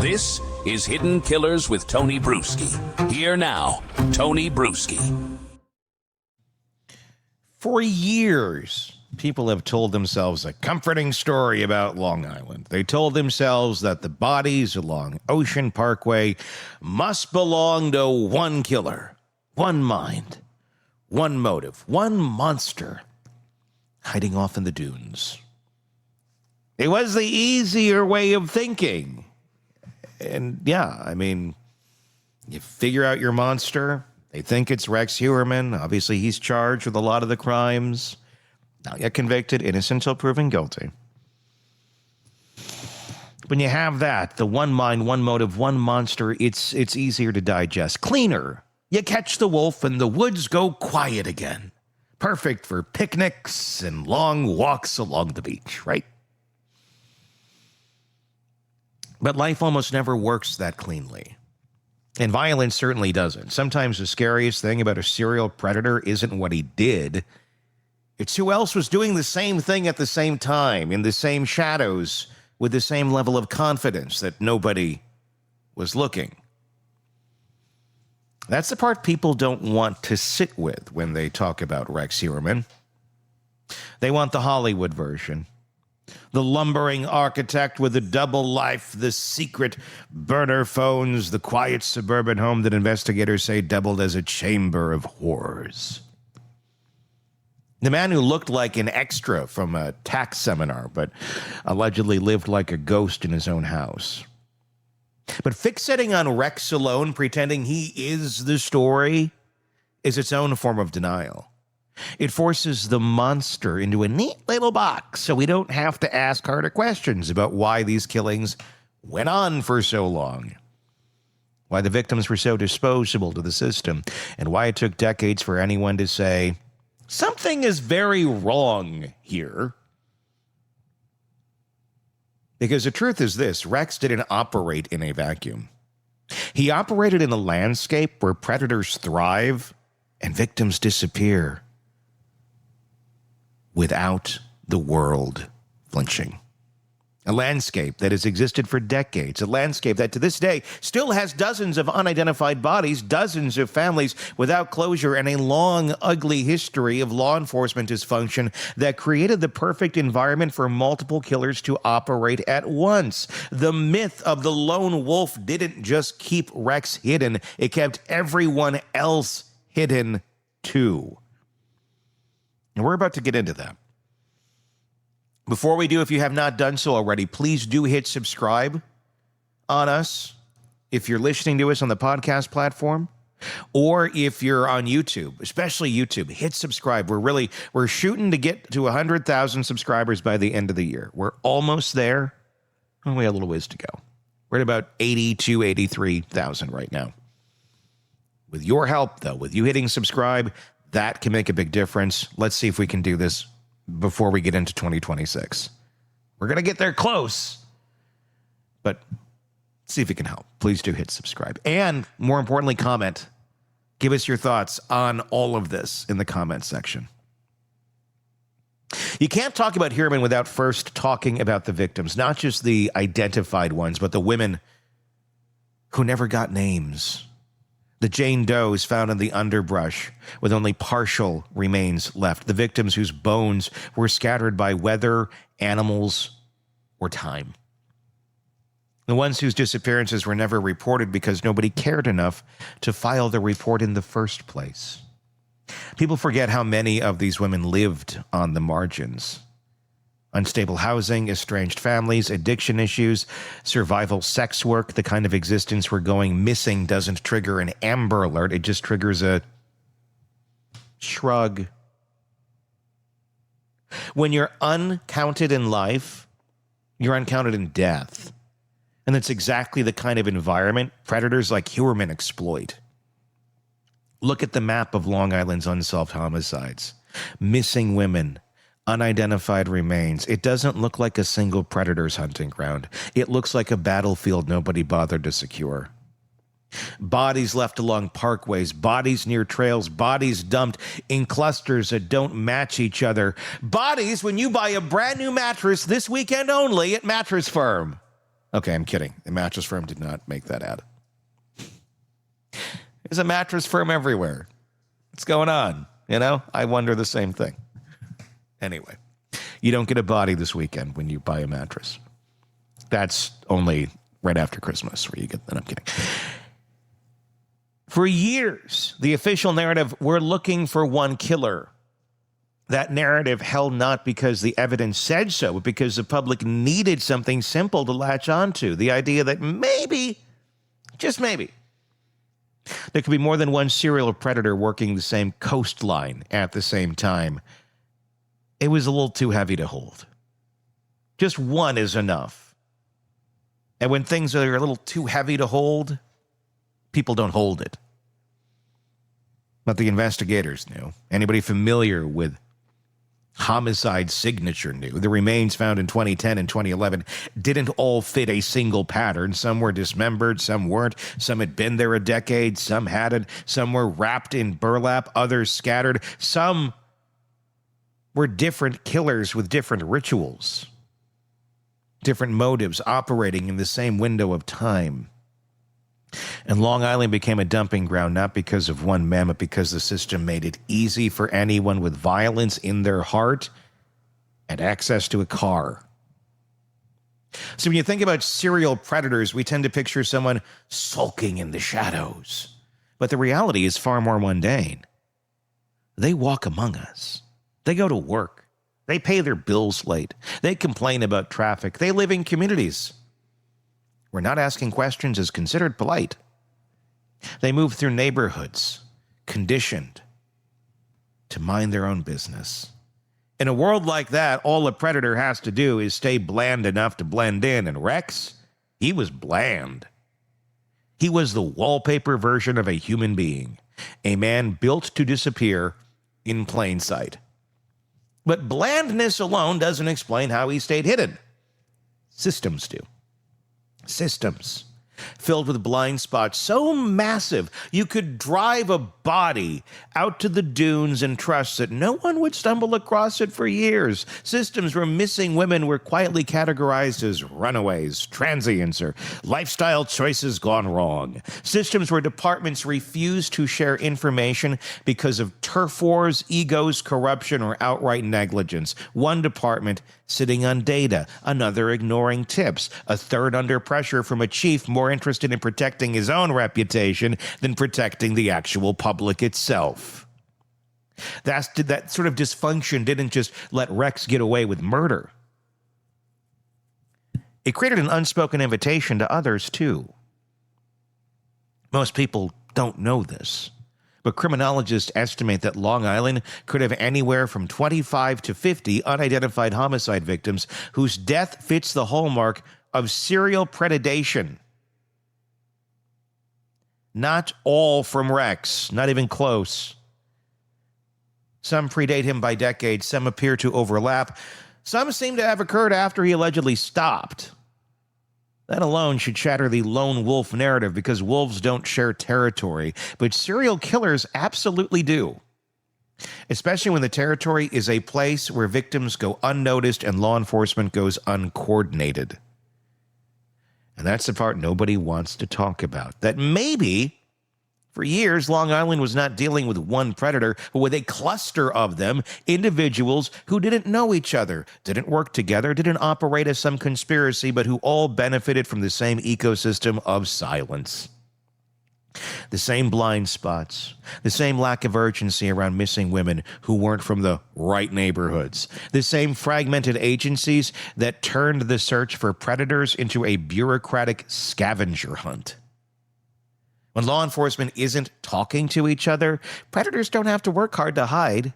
This is Hidden Killers with Tony Brueski. Here now, Tony Brueski. For years, people have told themselves a comforting story about Long Island. They told themselves that the bodies along Ocean Parkway must belong to one killer, one mind, one motive, one monster hiding off in the dunes. It was the easier way of thinking. And yeah, I mean, you figure out your monster. They think it's Rex Heuermann. Obviously, he's charged with a lot of the crimes. Not yet convicted, innocent until proven guilty. When you have that, the one mind, one motive, one monster, it's easier to digest. Cleaner. You catch the wolf and the woods go quiet again. Perfect for picnics and long walks along the beach, right? But life almost never works that cleanly. And violence certainly doesn't. Sometimes the scariest thing about a serial predator isn't what he did. It's who else was doing the same thing at the same time, in the same shadows, with the same level of confidence that nobody was looking. That's the part people don't want to sit with when they talk about Rex Heuermann. They want the Hollywood version. The lumbering architect with a double life, the secret burner phones, the quiet suburban home that investigators say doubled as a chamber of horrors. The man who looked like an extra from a tax seminar, but allegedly lived like a ghost in his own house. But fixating on Rex alone, pretending he is the story, is its own form of denial. It forces the monster into a neat little box so we don't have to ask harder questions about why these killings went on for so long, why the victims were so disposable to the system, and why it took decades for anyone to say, something is very wrong here. Because the truth is this, Rex didn't operate in a vacuum. He operated in a landscape where predators thrive and victims disappear without the world flinching. A landscape that has existed for decades, a landscape that to this day still has dozens of unidentified bodies, dozens of families without closure, and a long, ugly history of law enforcement dysfunction that created the perfect environment for multiple killers to operate at once. The myth of the lone wolf didn't just keep Rex hidden, it kept everyone else hidden too. And we're about to get into that. Before we do, if you have not done so already, please do hit subscribe on us if you're listening to us on the podcast platform, or if you're on YouTube, especially YouTube, hit subscribe. We're shooting to get to 100,000 subscribers by the end of the year. We're almost there. We have a little ways to go. We're at about 82, 83,000 right now. With your help, though, with you hitting subscribe, that can make a big difference. Let's see if we can do this before we get into 2026. We're going to get there close, but see if it can help. Please do hit subscribe. And more importantly, comment. Give us your thoughts on all of this in the comment section. You can't talk about Heuermann without first talking about the victims, not just the identified ones, but the women who never got names. The Jane Does found in the underbrush with only partial remains left. The victims whose bones were scattered by weather, animals, or time. The ones whose disappearances were never reported because nobody cared enough to file the report in the first place. People forget how many of these women lived on the margins. Unstable housing, estranged families, addiction issues, survival sex work, the kind of existence where going missing doesn't trigger an Amber Alert. It just triggers a shrug. When you're uncounted in life, you're uncounted in death. And that's exactly the kind of environment predators like Heuermann exploit. Look at the map of Long Island's unsolved homicides. Missing women, unidentified remains. It doesn't look like a single predator's hunting ground. It looks like a battlefield nobody bothered to secure. Bodies left along parkways, bodies near trails, bodies dumped in clusters that don't match each other. Bodies when you buy a brand new mattress this weekend only at Mattress Firm. Okay, I'm kidding. The mattress firm did not make that ad. There's a mattress firm everywhere. What's going on? I wonder the same thing. Anyway, you don't get a body this weekend when you buy a mattress. That's only right after Christmas where you get that. I'm kidding. For years, the official narrative, we're looking for one killer. That narrative held not because the evidence said so, but because the public needed something simple to latch onto. The idea that maybe, just maybe, there could be more than one serial predator working the same coastline at the same time. It was a little too heavy to hold. Just one is enough. And when things are a little too heavy to hold, people don't hold it. But the investigators knew. Anybody familiar with homicide signature knew. The remains found in 2010 and 2011 didn't all fit a single pattern. Some were dismembered, some weren't. Some had been there a decade, some hadn't. Some were wrapped in burlap, others scattered. Some were different killers with different rituals, different motives operating in the same window of time. And Long Island became a dumping ground not because of one man, but because the system made it easy for anyone with violence in their heart and access to a car. So when you think about serial predators, we tend to picture someone sulking in the shadows. But the reality is far more mundane. They walk among us. They go to work. They pay their bills late. They complain about traffic. They live in communities where not asking questions is considered polite. They move through neighborhoods, conditioned to mind their own business. In a world like that, all a predator has to do is stay bland enough to blend in. And Rex, he was bland. He was the wallpaper version of a human being, a man built to disappear in plain sight. But blandness alone doesn't explain how he stayed hidden. Systems do. Systems filled with blind spots so massive you could drive a body out to the dunes and trust that no one would stumble across it for years. Systems where missing women were quietly categorized as runaways, transients, or lifestyle choices gone wrong. Systems where departments refused to share information because of turf wars, egos, corruption, or outright negligence. One department sitting on data, another ignoring tips, a third under pressure from a chief more interested in protecting his own reputation than protecting the actual public itself. That sort of dysfunction didn't just let Rex get away with murder. It created an unspoken invitation to others, too. Most people don't know this, but criminologists estimate that Long Island could have anywhere from 25 to 50 unidentified homicide victims whose death fits the hallmark of serial predation. Not all from Rex, not even close. Some predate him by decades, some appear to overlap. Some seem to have occurred after he allegedly stopped. That alone should shatter the lone wolf narrative because wolves don't share territory, but serial killers absolutely do. Especially when the territory is a place where victims go unnoticed and law enforcement goes uncoordinated. And that's the part nobody wants to talk about. That maybe, for years, Long Island was not dealing with one predator, but with a cluster of them, individuals who didn't know each other, didn't work together, didn't operate as some conspiracy, but who all benefited from the same ecosystem of silence. The same blind spots, the same lack of urgency around missing women who weren't from the right neighborhoods, the same fragmented agencies that turned the search for predators into a bureaucratic scavenger hunt. When law enforcement isn't talking to each other, predators don't have to work hard to hide.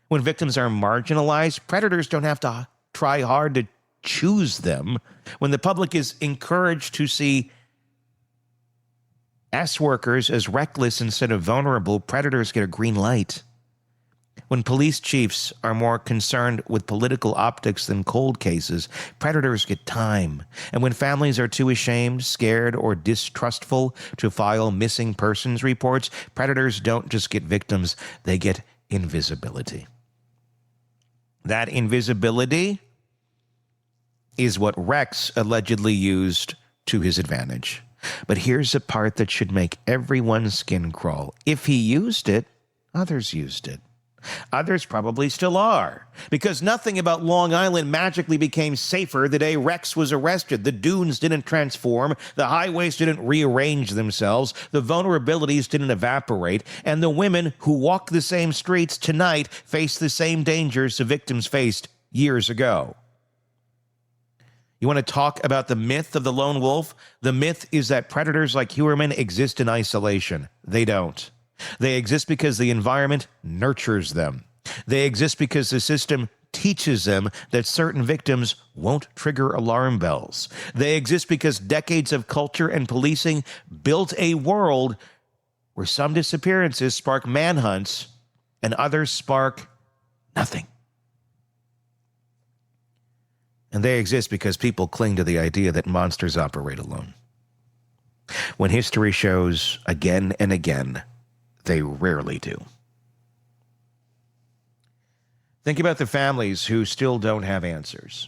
When victims are marginalized, predators don't have to try hard to choose them. When the public is encouraged to see S-workers as reckless instead of vulnerable, predators get a green light. When police chiefs are more concerned with political optics than cold cases, predators get time. And when families are too ashamed, scared, or distrustful to file missing persons reports, predators don't just get victims, they get invisibility. That invisibility is what Rex allegedly used to his advantage. But here's a part that should make everyone's skin crawl. If he used it, others used it. Others probably still are, because nothing about Long Island magically became safer the day Rex was arrested. The dunes didn't transform, the highways didn't rearrange themselves, the vulnerabilities didn't evaporate, and the women who walk the same streets tonight face the same dangers the victims faced years ago. You want to talk about the myth of the lone wolf? The myth is that predators like Heuermann exist in isolation. They don't. They exist because the environment nurtures them. They exist because the system teaches them that certain victims won't trigger alarm bells. They exist because decades of culture and policing built a world where some disappearances spark manhunts and others spark nothing. And they exist because people cling to the idea that monsters operate alone. When history shows again and again, they rarely do. Think about the families who still don't have answers.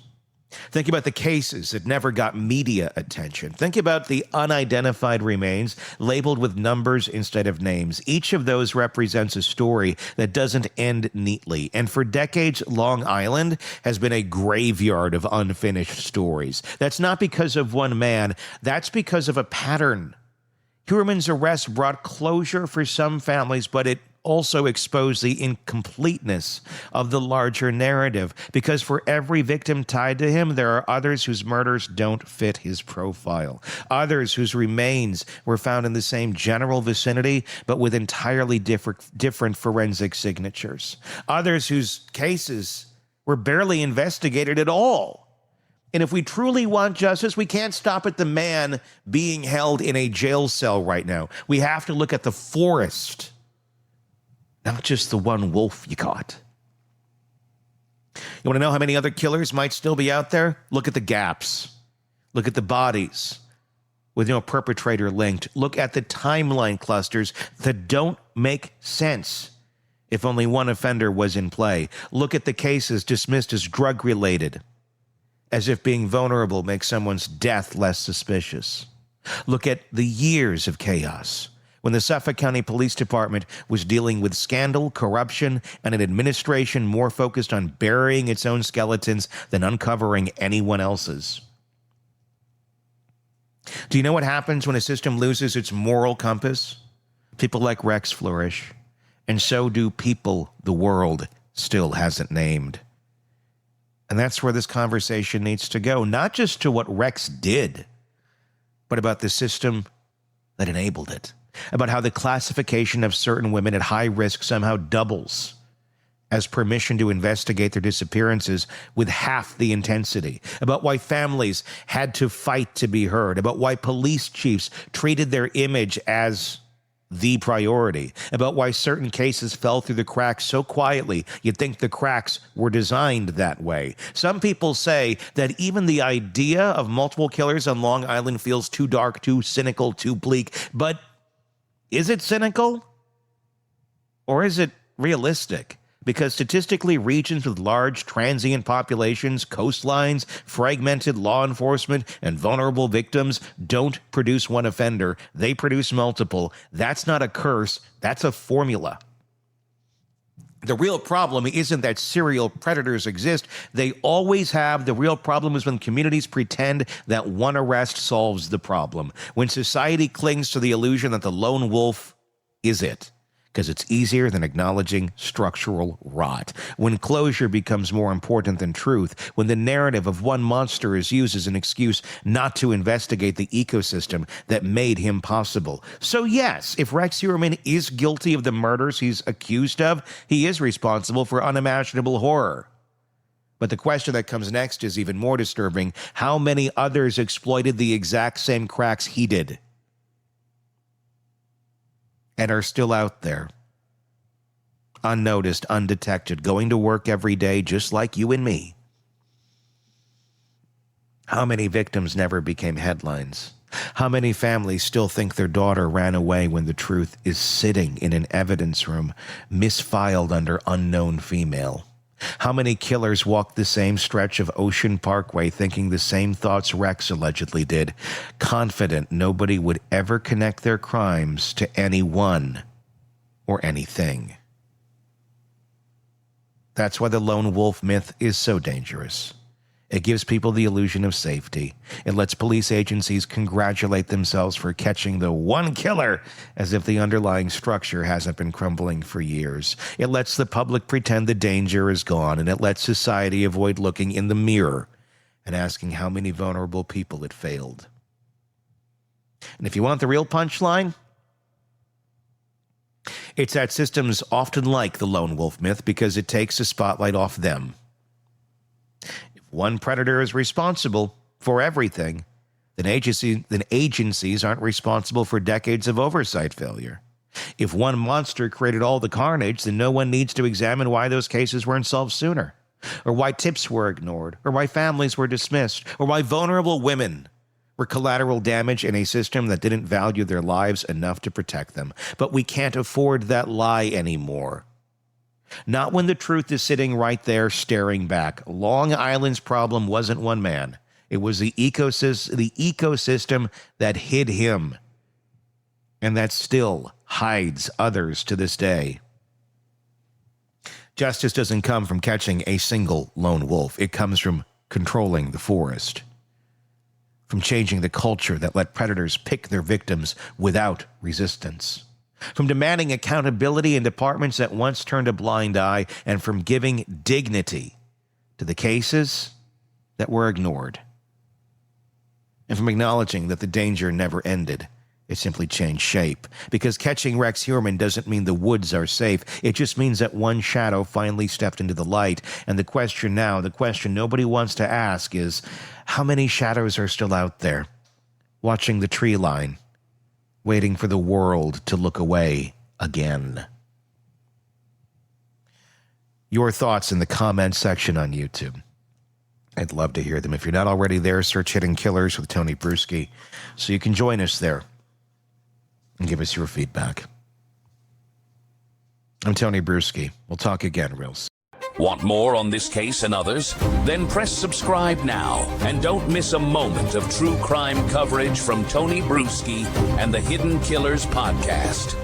Think about the cases that never got media attention. Think about the unidentified remains labeled with numbers instead of names. Each of those represents a story that doesn't end neatly. And for decades, Long Island has been a graveyard of unfinished stories. That's not because of one man. That's because of a pattern. Heuermann's arrest brought closure for some families, but it also exposed the incompleteness of the larger narrative, because for every victim tied to him, there are others whose murders don't fit his profile, others whose remains were found in the same general vicinity, but with entirely different forensic signatures, others whose cases were barely investigated at all. And if we truly want justice, we can't stop at the man being held in a jail cell right now. We have to look at the forest, not just the one wolf you caught. You want to know how many other killers might still be out there? Look at the gaps. Look at the bodies with no perpetrator linked. Look at the timeline clusters that don't make sense if only one offender was in play. Look at the cases dismissed as drug-related, as if being vulnerable makes someone's death less suspicious. Look at the years of chaos when the Suffolk County Police Department was dealing with scandal, corruption, and an administration more focused on burying its own skeletons than uncovering anyone else's. Do you know what happens when a system loses its moral compass? People like Rex flourish, and so do people the world still hasn't named. And that's where this conversation needs to go, not just to what Rex did, but about the system that enabled it, about how the classification of certain women at high risk somehow doubles as permission to investigate their disappearances with half the intensity, about why families had to fight to be heard, about why police chiefs treated their image as the priority, about why certain cases fell through the cracks so quietly you'd think the cracks were designed that way. Some people say that even the idea of multiple killers on Long Island feels too dark, too cynical, too bleak. But is it cynical? Or is it realistic? Because statistically, regions with large transient populations, coastlines, fragmented law enforcement, and vulnerable victims don't produce one offender. They produce multiple. That's not a curse. That's a formula. The real problem isn't that serial predators exist. They always have. The real problem is when communities pretend that one arrest solves the problem. When society clings to the illusion that the lone wolf is it, because it's easier than acknowledging structural rot. When closure becomes more important than truth, when the narrative of one monster is used as an excuse not to investigate the ecosystem that made him possible. So yes, if Rex Heuermann is guilty of the murders he's accused of, he is responsible for unimaginable horror. But the question that comes next is even more disturbing. How many others exploited the exact same cracks he did and are still out there, unnoticed, undetected, going to work every day just like you and me? How many victims never became headlines? How many families still think their daughter ran away when the truth is sitting in an evidence room, misfiled under unknown female? How many killers walked the same stretch of Ocean Parkway thinking the same thoughts Rex allegedly did, confident nobody would ever connect their crimes to anyone or anything? That's why the lone wolf myth is so dangerous. It gives people the illusion of safety. It lets police agencies congratulate themselves for catching the one killer as if the underlying structure hasn't been crumbling for years. It lets the public pretend the danger is gone, and it lets society avoid looking in the mirror and asking how many vulnerable people it failed. And if you want the real punchline, it's that systems often like the lone wolf myth because it takes the spotlight off them. One predator is responsible for everything, then agencies aren't responsible for decades of oversight failure. If one monster created all the carnage, then no one needs to examine why those cases weren't solved sooner, or why tips were ignored, or why families were dismissed, or why vulnerable women were collateral damage in a system that didn't value their lives enough to protect them. But we can't afford that lie anymore. Not when the truth is sitting right there staring back. Long Island's problem wasn't one man. It was the ecosystem that hid him, and that still hides others to this day. Justice doesn't come from catching a single lone wolf. It comes from controlling the forest, from changing the culture that let predators pick their victims without resistance, from demanding accountability in departments that once turned a blind eye, and from giving dignity to the cases that were ignored, and from acknowledging that the danger never ended. It simply changed shape. Because catching Rex Heuermann doesn't mean the woods are safe. It just means that one shadow finally stepped into the light. And the question nobody wants to ask is, how many shadows are still out there, watching the tree line, waiting for the world to look away again? Your thoughts in the comments section on YouTube. I'd love to hear them. If you're not already there, search Hidden Killers with Tony Brueski so you can join us there and give us your feedback. I'm Tony Brueski. We'll talk again real soon. Want more on this case and others? Then press subscribe now and don't miss a moment of true crime coverage from Tony Brueski and the Hidden Killers podcast.